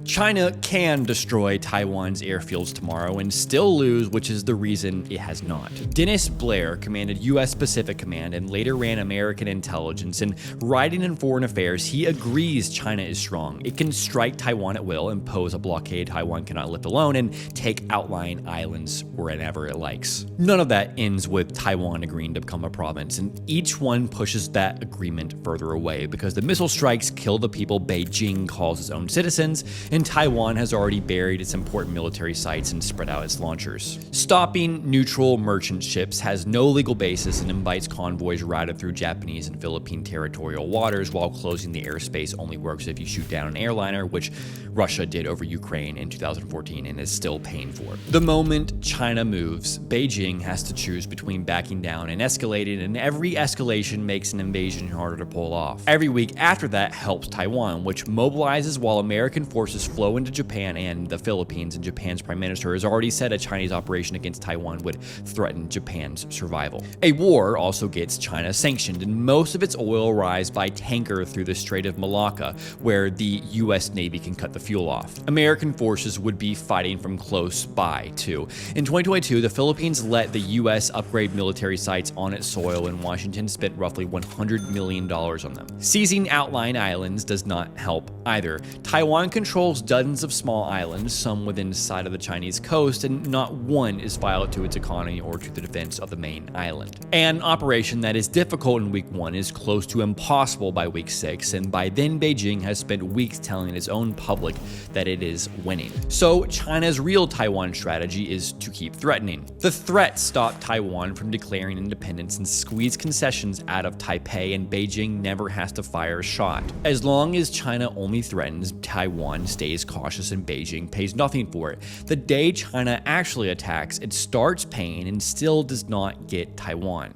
China can destroy Taiwan's airfields tomorrow and still lose, which is the reason it has not. Dennis Blair commanded U.S. Pacific Command and later ran American intelligence, and writing in Foreign Affairs, he agrees China is strong. It can strike Taiwan at will, impose a blockade Taiwan cannot lift alone, and take outlying islands wherever it likes. None of that ends with Taiwan agreeing to become a province, and each one pushes that agreement further away because the missile strikes kill the people Beijing calls its own citizens, and Taiwan has already buried its important military sites and spread out its launchers. Stopping neutral merchant ships has no legal basis and invites convoys routed through Japanese and Philippine territorial waters, while closing the airspace only works if you shoot down an airliner, which Russia did over Ukraine in 2014 and is still paying for. The moment China moves, Beijing has to choose between backing down and escalating, and every escalation makes an invasion harder to pull off. Every week after that helps Taiwan, which mobilizes while American forces flow into Japan and the Philippines, and Japan's prime minister has already said a Chinese operation against Taiwan would threaten Japan's survival. A war also gets China sanctioned, and most of its oil arrives by tanker through the Strait of Malacca, where the US Navy can cut the fuel off. American forces would be fighting from close by, too. In 2022, the Philippines let the US upgrade military sites on its soil, and Washington spent roughly $100 million on them. Seizing outlying islands does not help either. Taiwan controls dozens of small islands, some within sight of the Chinese coast, and not one is vital to its economy or to the defense of the main island. An operation that is difficult in week 1 is close to impossible by week 6, and by then Beijing has spent weeks telling its own public that it is winning. So China's real Taiwan strategy is to keep threatening. The threat stopped Taiwan from declaring independence and squeezed concessions out of Taipei, and Beijing never has to fire a shot. As long as China only threatens, Taiwan stays cautious and Beijing pays nothing for it. The day China actually attacks, it starts paying and still does not get Taiwan.